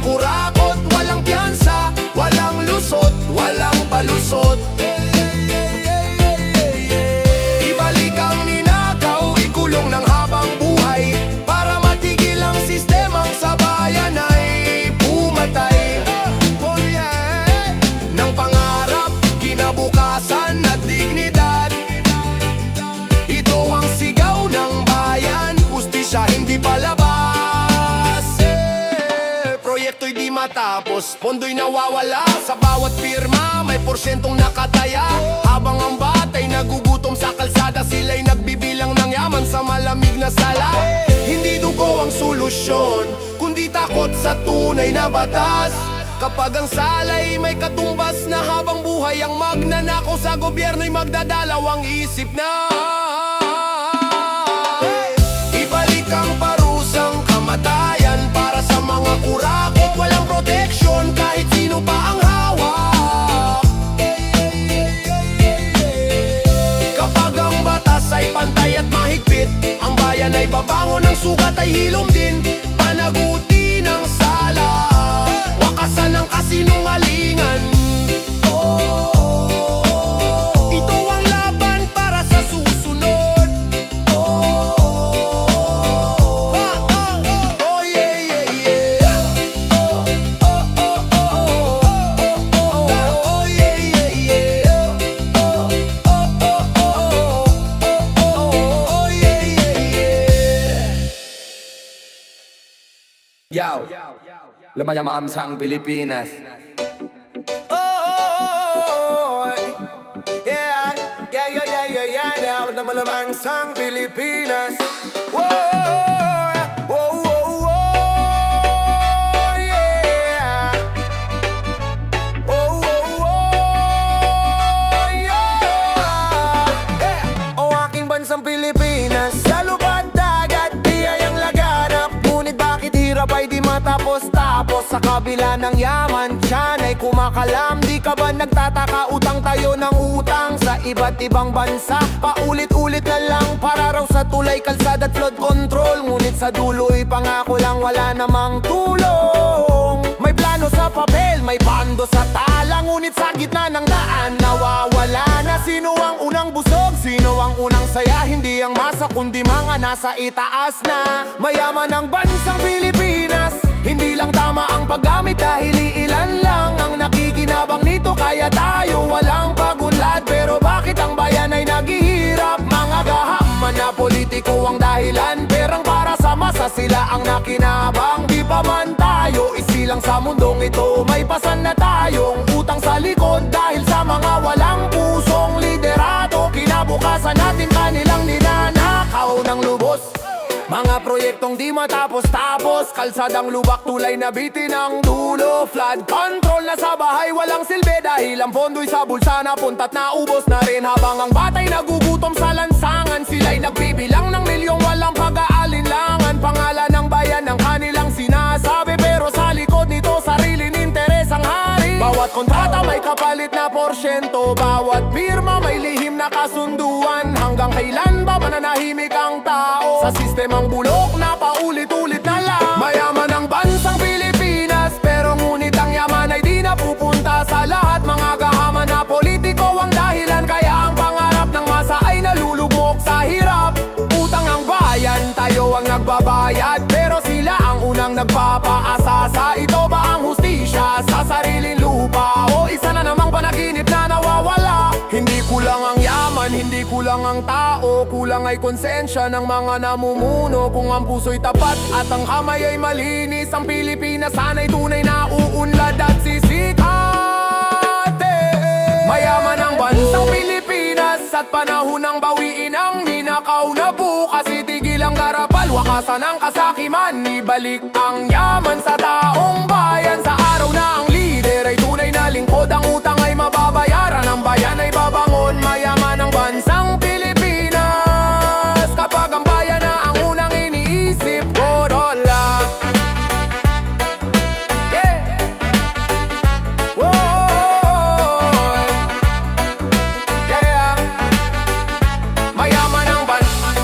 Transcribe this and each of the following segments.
kurakot, walang piyansa, walang lusot, walang palusot. Ibalik ang ninakaw, ikulong ng habang buhay, para matigil ang sistemang sa bayan ay pumatay. Ng pangarap, kinabukasan at dignidad, ito ang sigaw ng bayan, ustisya hindi palabas. Proyekto'y di matapos, pondo'y nawawala, sa bawat pirma may porsyentong nakataya. Habang ang batay nagugutom sa kalsada, sila'y nagbibilang ng yaman sa malamig na sala. Hindi dugo ang solusyon, kundi takot sa tunay na batas. Kapag ang salay may katumbas na habang buhay, ang magnanakaw sa gobyerno'y magdadalawang isip na. Ibalik ang parusang kamatayan para sa mga kurakot, walang proteksyon kahit sino pa ang hawak. Kapag ang batas ay pantay at mahigpit, ang bayan ay babangon, ng sugat ay hilom din, panaguti ng sala, wakasan ng kasinungalingan. Ito ang laban para sa susunod. Yaw, lumayamam sang Pilipinas. Lumayamam sang Pilipinas. O aking bansang Pilipinas, sa lupa't dagat, biyayang laganap, ngunit bakit hirap ay di matapos-tapos? Sa kabila ng yaman, tiyan ay kumakalam. Di ka ba nagtataka, utang tayo ng utang sa iba't ibang bansa? Paulit-ulit na lang para raw sa tulay, kalsada at flood control, ngunit sa dulo'y pangako lang, wala namang tulong. May plano sa papel, may pando sa tala, ngunit sa gitna ng daan nawawala na. Sino ang unang busog? Sino ang unang saya? Hindi ang masa kundi mga nasa itaas na. Mayaman ang bansang Pilipinas, hindi lang tama ang paggamit dahil ilan lang ang nakikinabang nito. Kaya tayo walang pagunlad, pero bakit ang bayan ay naghihirap? Mga gahaman na politiko ang dahilan, perang para sa masa sila ang nakinabang. Di pa man tayo isilang sa mundong ito, may pasan na tayong utang sa likod dahil sa mga walang pusong liderato. Kinabukasan natin kanilang ninanakaw ng lubos. Mga proyektong di matapos-tapos, kalsadang lubak, tulay na bitin ang dulo. Flood control na sa bahay, walang silbi dahil ang pondo'y sa bulsa na punta't naubos na rin. Habang ang batay nagugutom sa lansangan, sila'y nagbibilang ng milyong walang pag-aalinlangan. Pangalan ng bayan ang kanilang sinasabi, pero sa likod nito sariling interes ang hari. Bawat kontrata may kapalit na porsyento, bawat pirma may lihim na kasunduan. Hanggang kailan ba mananahimik ang tao sa sistemang bulok na paulit-ulit na lang? Mayaman ang bansang Pilipinas, pero ngunit ang yaman ay di napupunta sa lahat. Mga gahaman na politiko ang dahilan, kaya ang pangarap ng masa ay nalulugmok sa hirap. Utang ang bayan, tayo ang nagbabayad, pero sila ang unang nagpapaasa. Sa ito ba ang hustisya sa sariling lupa, o isa na namang panaginip na nawawala? Hindi kulang ang yaman, hindi kulang ang tao, kulang ay konsensya ng mga namumuno. Kung ang puso'y tapat at ang kamay ay malinis, ang Pilipinas sana'y tunay na uunlad at sisikate. Mayaman ang bansang Pilipinas at panahon ng bawiin ang ninakaw na bukas. Itigil ang garapal, wakasan ang kasakiman, ibalik ang yaman sa taong bayan. Sa araw na ang lider ay tunay na lingkod, ang utang ay mababayaran, ang bayan ay babangon. Mayaman ang bansang Pilipinas kapag ang bayan na ang unang iniisip. Corolla, yeah. Whoa. Yeah. Mayaman ang bansang,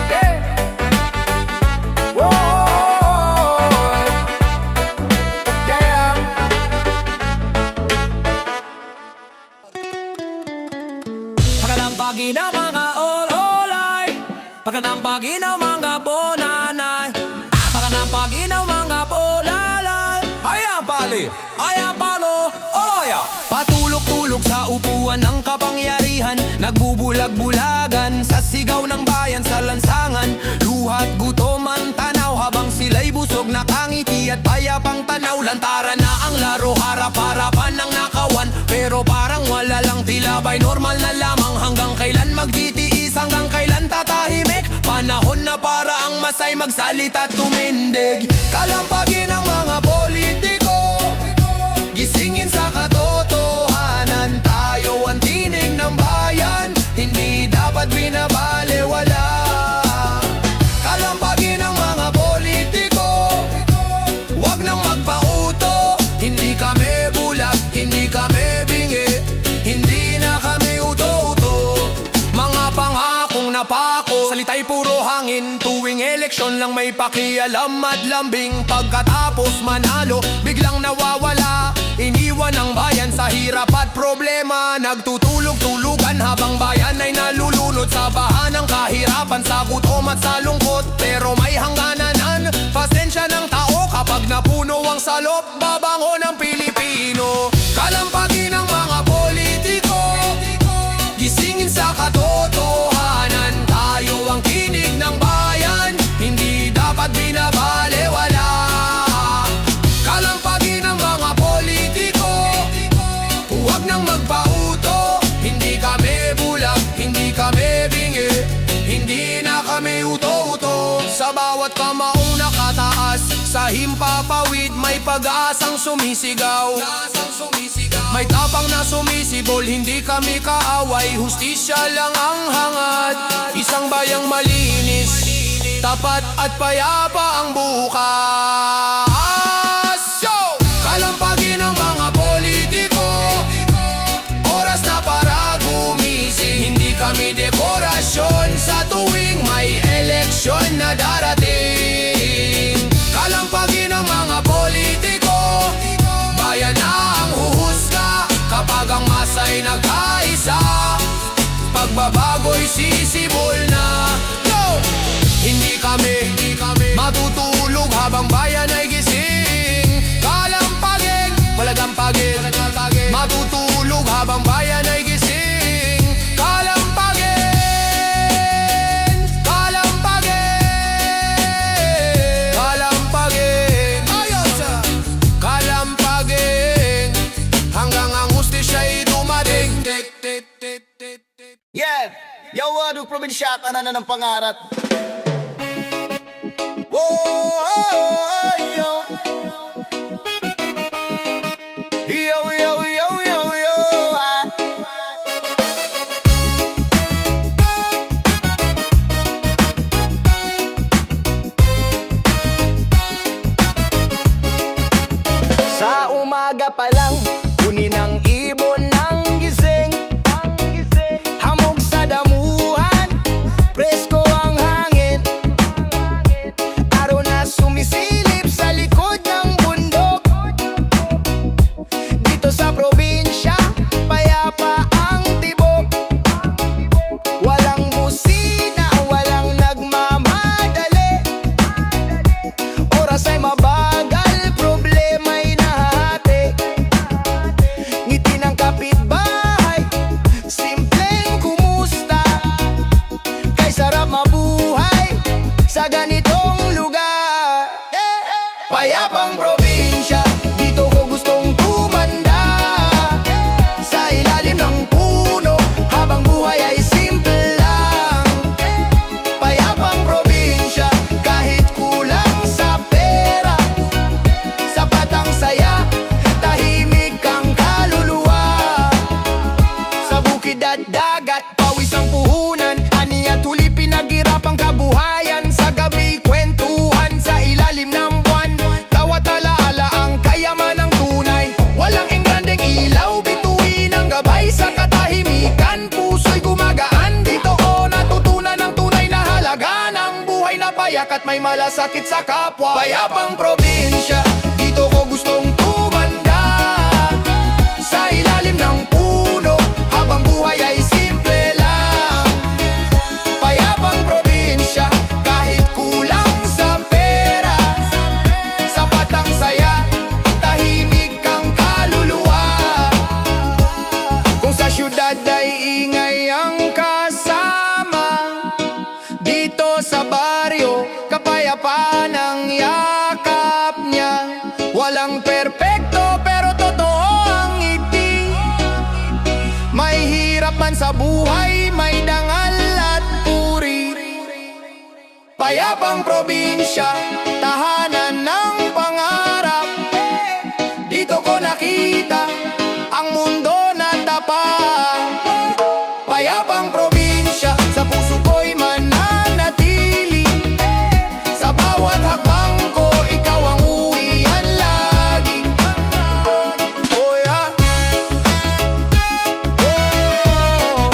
yeah. Whoa. Pagkanampagi ng mga ololay, pagkanampagi ng mga bonanay, pagkanampagi ng mga bolalay. Ayan pali, ayan palo, oloya. Patulog-tulog sa upuan ng kapangyarihan, nagbubulag-bulagan sa sigaw ng bayan sa lansangan. Luhat gutom ang tanaw habang sila'y busog, nakangiti at payapang tanaw. Lantaran na ang laro, harap-harapan ng nakawan, pero parang wala lang, tila ba'y normal na lamang. Hanggang kailan magtitiis, hanggang kailan tatahimik? Panahon na para ang masay magsalita at tumindig. Kalampagin ang mga politiko, gisingin sa katotohanan. Tayo ang tinig ng bayan, hindi dapat binabalewala. Kalampagin ang mga politiko, wag nang magpauto. Hindi kami bulag, hindi kami bingi, hindi na kami uto-uto. Mga pangakong napako, salita'y puro hangin. Tuwing eleksyon lang may pakialam at lambing. Pagkatapos manalo, biglang nawawala. Iniwan ang bayan sa hirap at problema. Nagtutulog-tulugan habang bayan ay nalulunod sa baha ng kahirapan, sa gutom at sa lungkot. Pero may hangganan, pasensya ng tao kapag napuno ang salop. Babango ng Pilipino, kalampagin ng mga politiko, gisingin sa katotohanan. Tayo ang tinig ng bayan, hindi dapat binabalewala. Kalampagin ng mga politiko, huwag nang magpauto. Hindi kami bulag, hindi kami bingi, hindi na kami uto-uto. Sa bawat kamaong nakataas, sa himpapawid may pag-asang sumisigaw. May tapang na sumisibol, hindi kami kaaway, hustisya lang ang hangad. Isang bayang malinis, tapat at payapa ang bukas. Yo! Kalampagin ang mga politiko, oras na para gumising. Hindi kami dekorasyon sa tuwing may eleksyon na darating. Kalampagin ang mga politiko, bayan na ang huhusga kapag ang masa'y nagkaisa. Pagbabago'y sisibol na. Go! Hindi kami matutulog habang bayan ay gising. Kalampagin, malagampagin, matutulog habang bayan ay gising. Kalampagin, kalampagin, kalampagin, ayos! Kalampagin, hanggang ang hustisya'y dumating. Yeah! Yo, probinsya, tanan na ng pangarap. Whoa, yo. Yo, yo, yo, yo, yo, ah. Sa umaga pa lang, kunin ang ibon ng gising. Hamog sa damuhan, presko ang hangin. Araw na sumisilip sa likod ng bundok. Dito sa probinsya, payapa ang tibok. Walang musina, walang nagmamadali. Oras ay mabagal, problema'y nahati. Ngiti ng kapitbahay, simpleng kumusta. Kay sarap mabuhay sa ganitong lugar. Payapang probinsya, dito ko gustong tumanda. Sa ilalim ng puno, habang buhay ay simple lang. Payapang probinsya, kahit kulang sa pera. Sapat ang saya, tahimik ang kaluluwa. Sa bukid at dagat, pawis ang puhunan. Ani at huli pinaghirapang kabuhayan. Sa gabi, kwentuhan sa ilalim ng buwan. Tawat alaala ang kayaman ng tunay. Walang engrandeng ilaw, bituin ang gabay. Sa katahimikan, puso'y gumagaan. Dito ko natutunan ang tunay na halaga ng buhay na payak at may malasakit sa kapwa. Payapang probinsya, dito ko gustong tumanda. Sa ilalim ng puno, habang buhay ay simple lang. sa buhay, may dangal at puri. Payapang probinsya, tahanan ng pangarap. Dito ko nakita ang mundo na tapat. Payapang probinsya, sa puso ko'y mananatili. Sa bawat hakbang ko, ikaw ang uwian lagi. Oh yeah. Oh.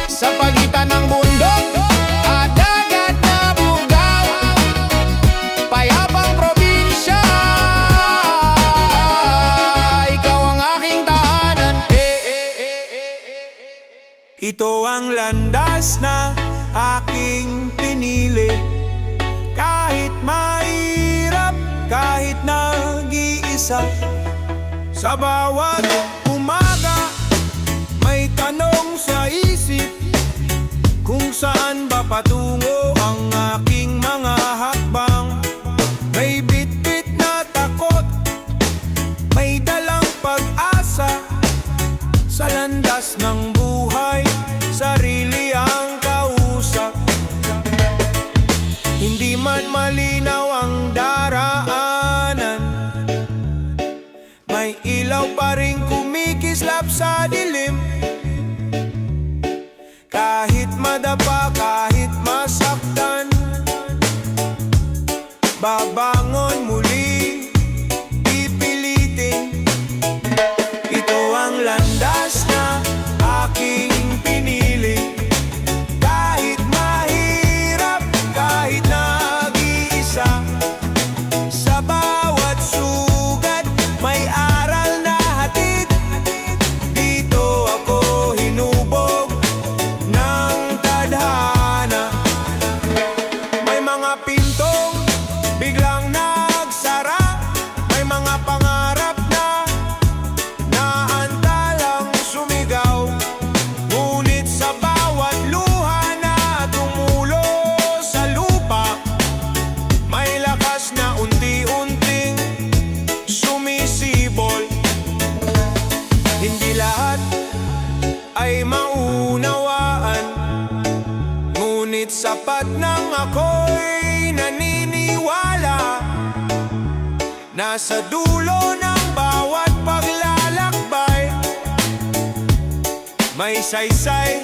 Sa pagitan ng bundok at dagat na bugaw, payapang probinsya, ikaw ang aking tahanan. Ito ang landas na aking pinili. Kahit mahirap, kahit nag-iisa. Sa bawat umaga, may tanong sa isip, kung saan ba patungo ang aking mga hakbang. May bitbit na takot, may dalang pag-asa. Sa landas ng buhay, sarili ang kausap. Hindi man malinaw ang daraanan, may ilaw pa rin kumikislap sa dilim. Kahit madapa, kahit masaktan, babangon muli, pipilitin. Ito ang landas na aking pinili. Kahit mahirap, kahit nag-iisa. Sa bawat sugat, may aral na hatid. Dito ako hinubog ng tadhana. May mga pintong biglang nagsara. May mga pangarap na naantalang sumigaw. Ngunit sa bawat luha na tumulo sa lupa, may lakas na unti-unting sumisibol. Hindi lahat ay maunawaan, ngunit sapat nang ako'y naniniwala. Nasa dulo ng bawat paglalakbay, may saysay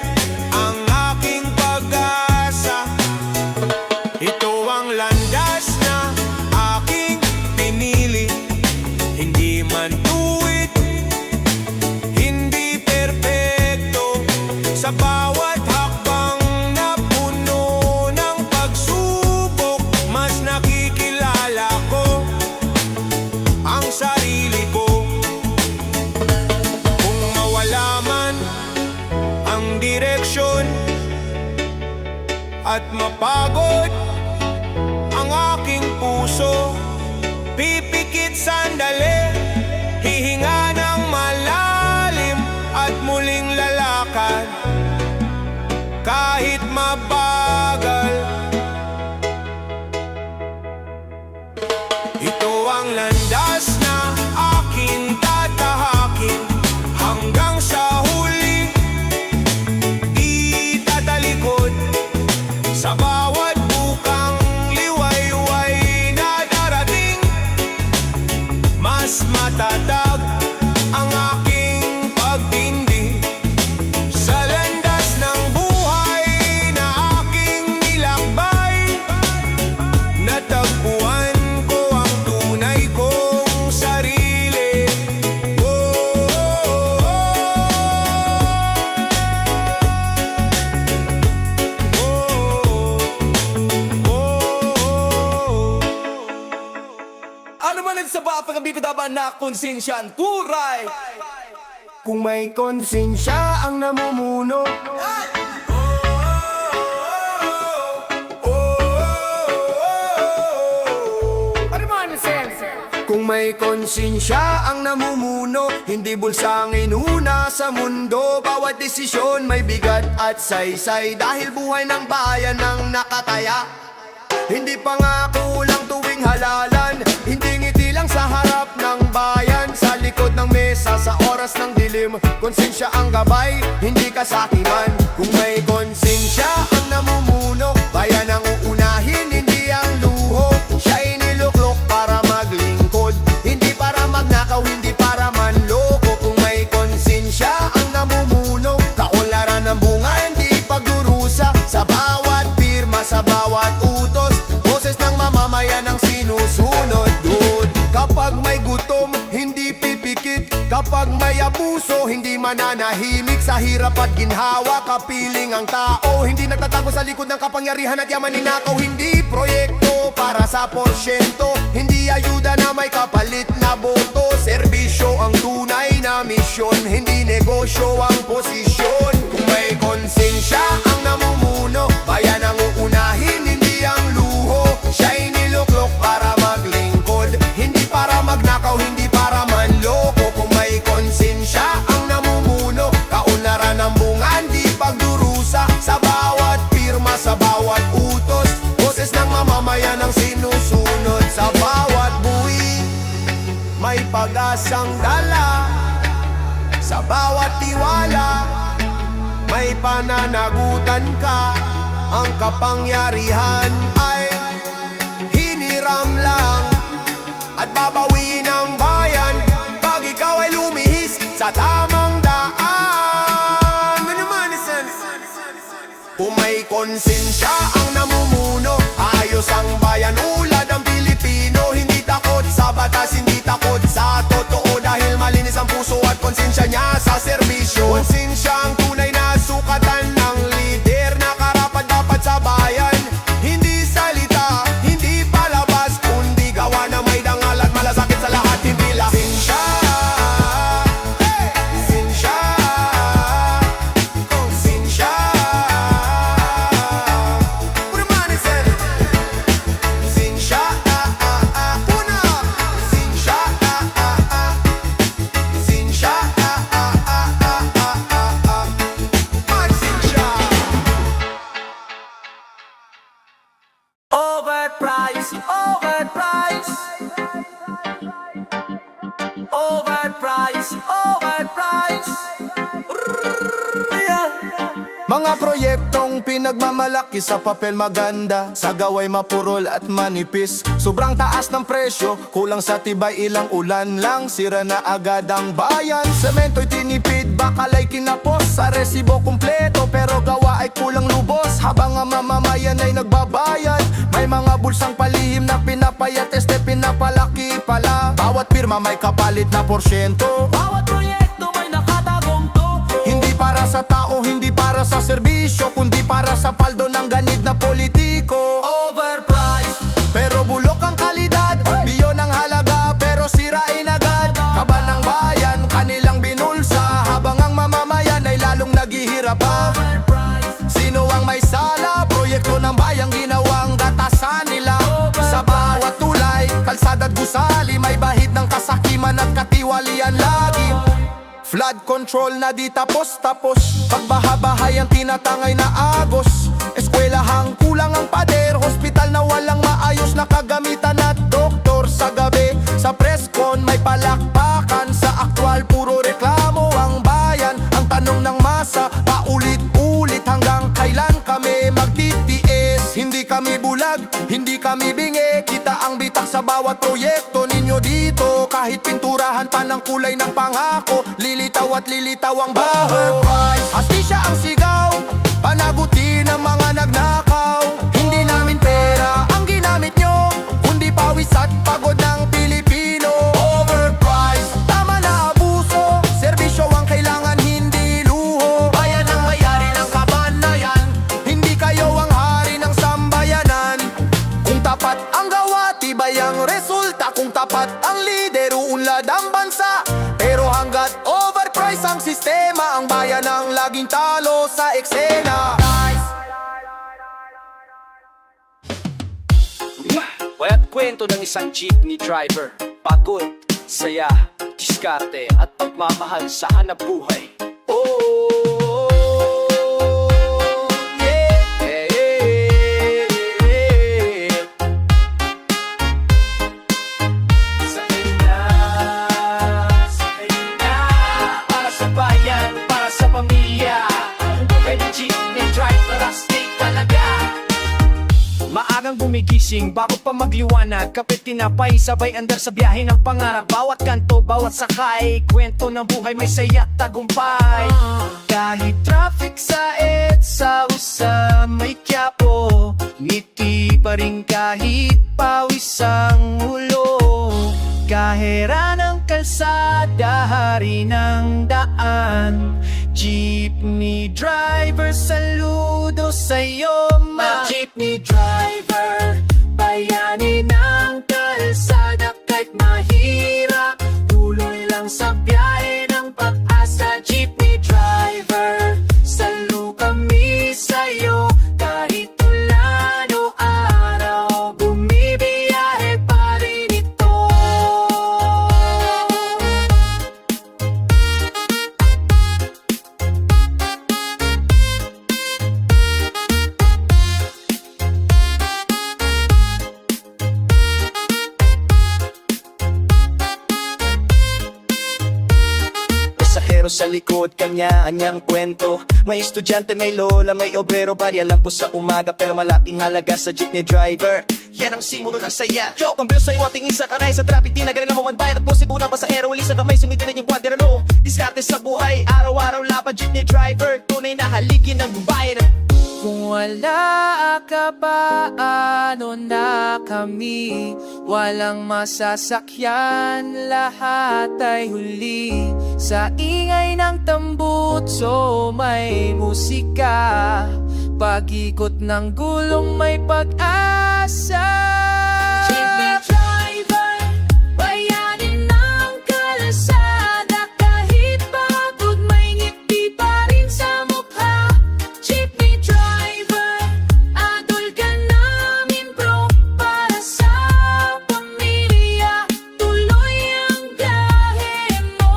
ang aking pag-asa. Ito ang landas na aking pinili. Hindi man tuwid, hindi perpekto. Sa bawat hakbang na puno ng pagsubok, mas nakikilala ko ang sarili ko. Kung mawala man ang direksyon at mapagod ang aking puso, pipikit sandali, hihinga ng malalim at muling lalakad. Kahit mabagal, ito ang landas na aking tatahakin. Hanggang sa huli, di tatalikod. Sa bawat bukang liwayway na darating, mas matatag ang aking pagtindi. Sa landas ng buhay na aking nilakbay, natagpuan ko ang tunay kong sarili. Oh, oh, oh, oh. Ano man sa bapang ang bibitaban na konsensyan turay. Kung may konsensya ang namumuno, kung may konsensya ang namumuno, hindi bulsang inuna sa mundo. Bawat desisyon may bigat at saysay, dahil buhay ng bayan ang nakataya. Hindi pangako lang tuwing halalan, hindi ngiti lang sa harap ng bayan. mesa sa oras ng dilim. Konsensya ang gabay, hindi kasakiman. Kung may konsensya ang namumuno, bayan ang uunahin, hindi ang luho. Siya'y niluklok para maglingkod, hindi para magnakaw, hindi para manloko. Kung may konsensya ang namumuno, kaunlaran ng bunga, hindi pagdurusa. Sa bawat pirma, sa bawat utos, boses ng mamamayan ang sinusunod. Dude, kapag may gutom, hindi pipikit. Kapag may abuso, hindi mananahimik. Sa hirap at ginhawa, kapiling ang tao. Hindi nagtatago sa likod ng kapangyarihan at yaman ninakaw. Hindi proyekto para sa porsyento, hindi ayuda na may kapalit na boto. Serbisyo ang tunay na misyon, hindi negosyo ang posisyon. Kung may konsensya ang namumuno, bayan ang uunahin, hindi ang luho. Siya'y niluklok para maglingkod, hindi para magnakaw, hindi para manloko. Kung may konsensya ang namumuno, kaunlaran ng bunga, hindi pagdurusa. Sa bawat pirma, sa bawat utos, boses ng mamamayan ang sinusunod. Sa bawat buwi, may pag-asang dala. Sa bawat tiwala, may pananagutan ka. Ang kapangyarihan ay hiniram lang at babawiin ang bayan pag ikaw ay lumihis sa tamang daan. Ano naman isan? Kung may konsensya ang namumuno, ayos ang bayan, ulad ang Pilipino. Hindi takot sa batas, hindi takot sa totoo, dahil malinis ang puso at konsensya niya sa serbisyo. Konsensya ang tunay na sukatan ng lider na karapat dapat sa bayan. Hindi salita, hindi palabas, kundi gawa na may dangal at malasakit sa lahat. Hindi lang sinsya, sinsya, sinsya. Purmanisan sinsya, una sinsya, sinsya, magsinsya. Overprice, overprice. Overprice, overprice. Mga proyektong pinagmamalaki sa papel maganda, sa gaway mapurol at manipis. Sobrang taas ng presyo, kulang sa tibay, ilang ulan lang, sira na agad ang bayan. Semento'y tinipid, bakalay kinapos, sa resibo kumpleto, pero gawa ay kulang lubos. Habang ang mamamayan ay nagbabayad, may mga bulsang palihim na pinapayat, este pinapalaki pala. Bawat pirma may kapalit na porsyento, Bawat proyekto may nakatagong toko. hindi para sa tao, hindi para sa serbisyo, kundi para sa paldo ng ganid na politiko. Overprice, Pero bulok ang kalidad, biyon ang halaga, pero sirain agad. Kaban ng bayan, kanilang binulsa, habang ang mamamayan ay lalong naghihirap pa. overprice. Sino ang may sala? Proyekto ng bayang ginawang datasan nila. Sa bawat tulay, kalsada at gusali, may bahid ng kasakiman at katiwalian lagi. Flood control na di tapos-tapos, pagbaha-bahay ang tinatangay na agos. Eskwelahang kulang ang pader, hospital na walang maayos na kagamitan at doktor. Sa gabi, sa presscon may palakpakan, sa aktwal puro reklamo ang bayan. Ang tanong ng masa, paulit-ulit, hanggang kailan kami magtitiis? Hindi kami bulag, hindi kami bingi, kita ang bitak sa bawat proyekto ninyo dito. Kahit pinturahan pa ng kulay ng pangako, lilitaw at lilitaw ang baho. Hastisya ang sigaw, panagutin ang mga nagnakaw. Hindi namin pera ang ginamit nyo, kundi pawis at pagod ng Pilipino. Overpriced, tama na abuso, serbisyo ang kailangan, hindi luho. Bayan ang mayari ng kabanayan, hindi kayo ang hari ng sambayanan. Kung tapat ang gawa, tibay ang resulta. Kung tapat ang lider, uunlad ang bansa. Pero hanggat overpriced ang sistema, ang bayan ang laging talo sa eksena. Kaya't kwento ng isang jeepney driver, pagod, saya, diskarte at pagmamahal sa hanap buhay. Oh, yeah, yeah, yeah. Sakay na, sakay na. gumigising bago pa magliwanag. Kapit tinapay, sabay andar sa biyahe ng pangarap. Bawat kanto, bawat sakay, kwento ng buhay may saya at tagumpay. Kahit traffic sa EDSA o sa may Quiapo, ngiti pa rin kahit pawis ang ulo. Kahera ng kalsada, hari ng daan. Jeepney driver, saludo sa'yo, ma. Jeepney driver, bayani ng kalsada. Kahit mahirap, tuloy lang sa biyahe ng pag-asa. Jeepney driver, saludo kami sa'yo. Kahit ulan o araw, bumibiyahe pa rin ito. Pasahero sa likod, kanya-anyang kwento. May estudyante, may lola, may obrero. Barya lang po sa umaga, pero malaking halaga sa jeepney driver. Yan ang simulo ng saya. Joke, ang bilis sa'yo ating isa kanay sa traffic. Di na ganun mo magbayad at posibo ng pasahero. Uli sa kamay, sumitin na yung kwadrero. Diskarte sa buhay, araw-araw lapad. Jeepney driver, tunay na haligi ng bayan. Kung wala ka ba, ano na kami? Walang masasakyan, lahat ay huli. Sa ingay ng tambutso may musika. Pag-ikot ng gulong may pag-asa. Jeepney driver, bayanin ng kalsada. Kahit pagod may ngiti pa rin sa mukha. Jeepney driver, adol ka namin bro. Para sa pamilya, tuloy ang biyahe mo.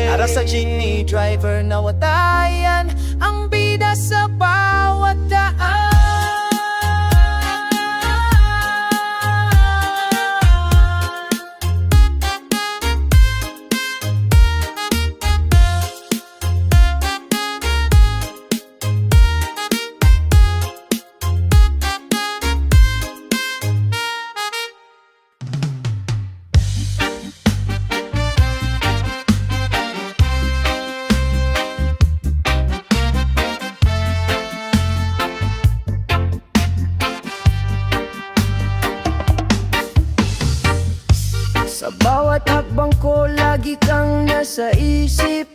Para sa jeepney driver na watayan ang bida sa bawat daan. Sa bawat hakbang ko, lagi kang nasa isip.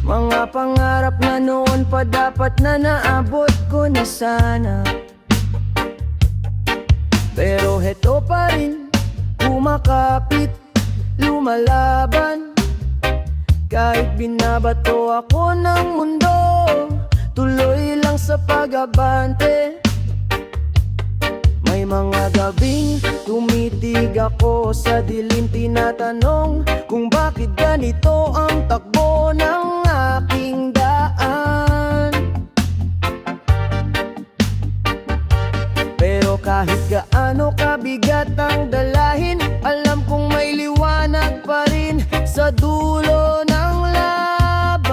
Mga pangarap na noon pa dapat na naabot ko na sana. Pero heto pa rin, kumakapit, lumalaban. Kahit binabato ako ng mundo, tuloy lang sa pag-abante. May mga gabing tumitig ako sa dilim, tinatanong kung bakit ganito ang takbo ng aking daan. Pero kahit gaano kabigat ang dalahin, alam kong may liwanag pa rin sa dulo ng laban.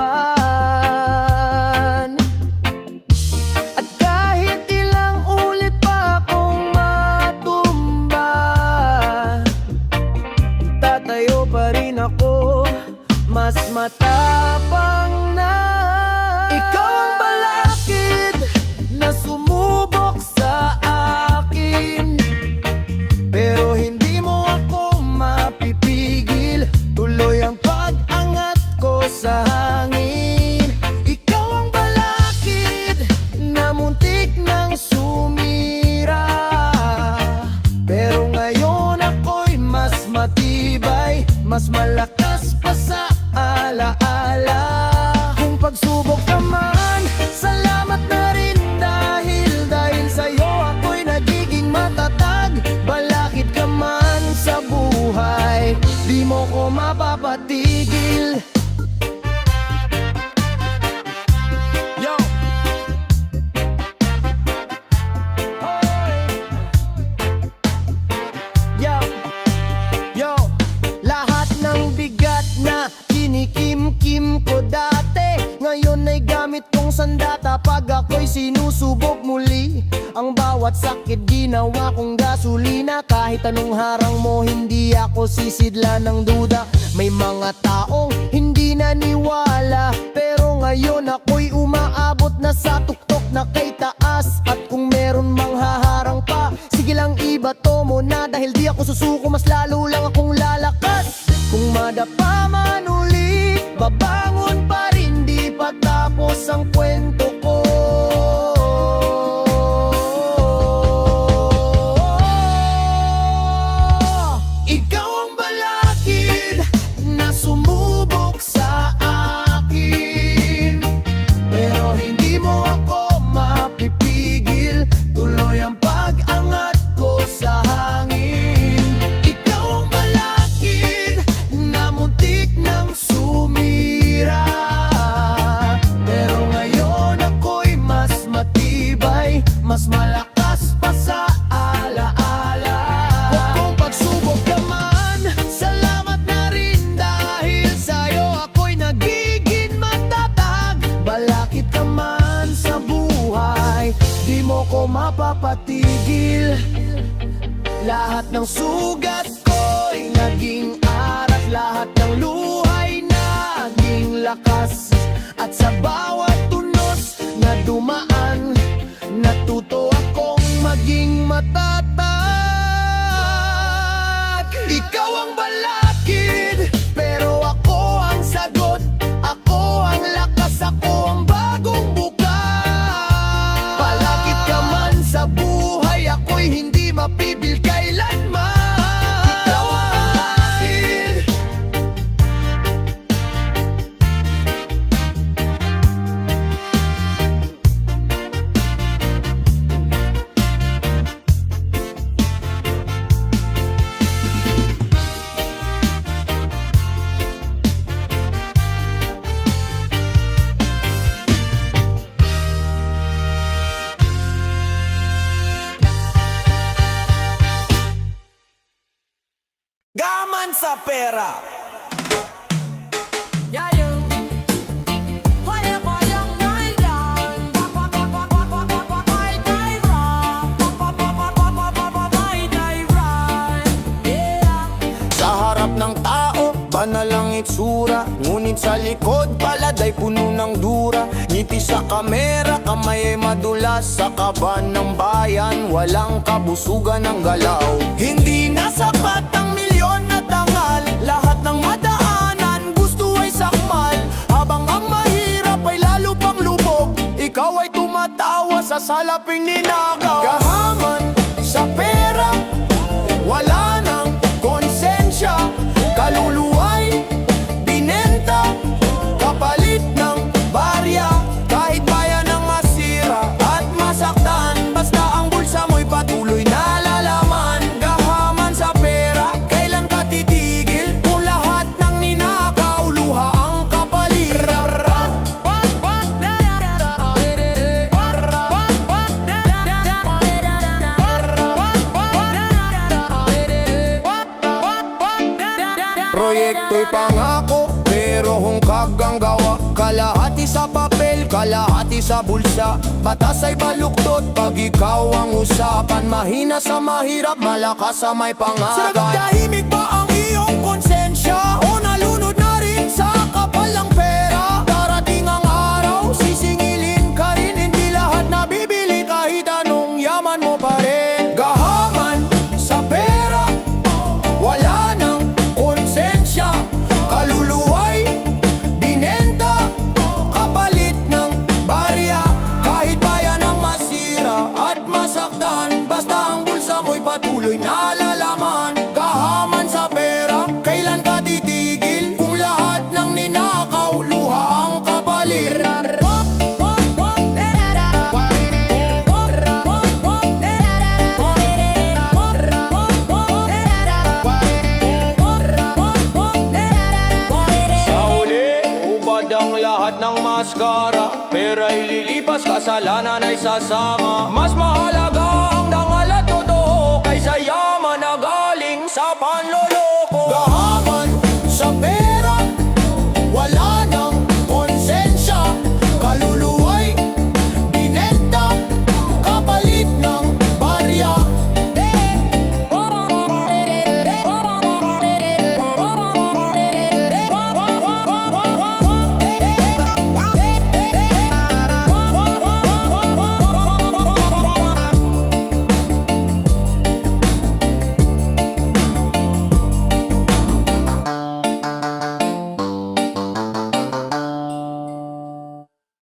At kahit ilang ulit pa akong matumba, tatayo pa rin ako, mas matapang na. Ikaw ang balakid na sumubok sa akin, pero hindi mo ako mapipigil. Tuloy ang pag-angat ko sa hangin. Ikaw ang balakid na muntik nang sumira, pero ngayon ako'y mas matibay, mas malakas pa sa alaala. Kung pagsubok ka man, salamat na rin dahil sa'yo ako'y nagiging matatag. Balakid ka man sa buhay, di mo ko mapapatigil. Yo! Yo! Yo! Lahat ng bigat na kinikim-kim ko dati, ngayon ay gamit kong sandata Ang bawat sakit ginawa kong gasolina. Kahit anong harang mo, hindi ako sisidla ng duda. May mga taong hindi naniwala, pero ngayon ako'y umaabot na sa tuktok na kay taas. At kung meron mang haharang pa, sige lang ibato mo na. Dahil di ako susuko, mas lalo lang akong lalakas. Kung madapa man ulit, babangon pa rin, di pa tapos ang kwento ko. Ikaw ang balakid na sumubok sa akin, pero hindi mo ako mapipigil. Tuloy ang pag-angat ko sa hangin. Ikaw ang balakid na muntik nang sumira, pero ngayon ako'y mas matibay, mas malakas pa sa alaala. Huwag kong pagsubok naman, salamat na rin, dahil sa'yo ako'y nagiging matatag. Balakid ka man sa buhay, di mo ko mapapatigil. Lahat ng sugat ko'y naging arat, lahat ng luhay naging lakas. At sa bawat tunos na dumaan, natuto akong maging matatag. Ikaw ang balakid, pero ako ang sagot. Ako ang lakas, ako ang bagong bukas. Balakid ka man sa buhay, ako'y hindi mapibil kailanman. Ikaw ang balakid. Gaman sa pera. Sa harap ng tao, banal ang itsura, ngunit sa likod palada'y puno ng dura. Ngiti sa kamera, kamay ay madulas. Sa kaban ng bayan, walang kabusugan ng galaw. Hindi na sapat ang milyon na tangal, lahat ng madaanan gusto ay sakmal. Habang ang mahirap ay lalo pang lubog, ikaw ay tumatawa sa salaping ninagaw. Kahaman sa pera, wala nang konsensya. Kaluluwa'y binenta, kapalit ng barya. Kahit bayan ang masira at masaktan, basta ang bulsa mo'y patuloy na lalaman. Gahaman sa pera, kailan ka titigil? Kung lahat ng ninakaw, luha ang kapalit. Proyekto'y pangako, pero hungkag ang gawa. Kalahati sa papel, kalahati sa bulsa. Batas ay baluktot pag ikaw ang usapan. Mahina sa mahirap, malakas sa may pangalan. Tahimik ba ang iyong konsensya? O nalunod na rin sa kapal ng pera? Darating ang araw, sisingilin ka rin. Hindi lahat nabibili, kahit anong yaman mo pa rin. Gahaman sa pera, wala nang konsensya. Kaluluwa'y binenta, kapalit ng barya. Kahit bayan ang masira at masaktan, basta ang bulsa mo'y patuloy na lalaman. Kahaman sa pera, kailan ka titigil? Kung lahat ng ninakaw, luha ang kapalit. Sa huli, ubad ang lahat ng maskara. Pera ililipas, kasalanan ay sasama. Mas mahal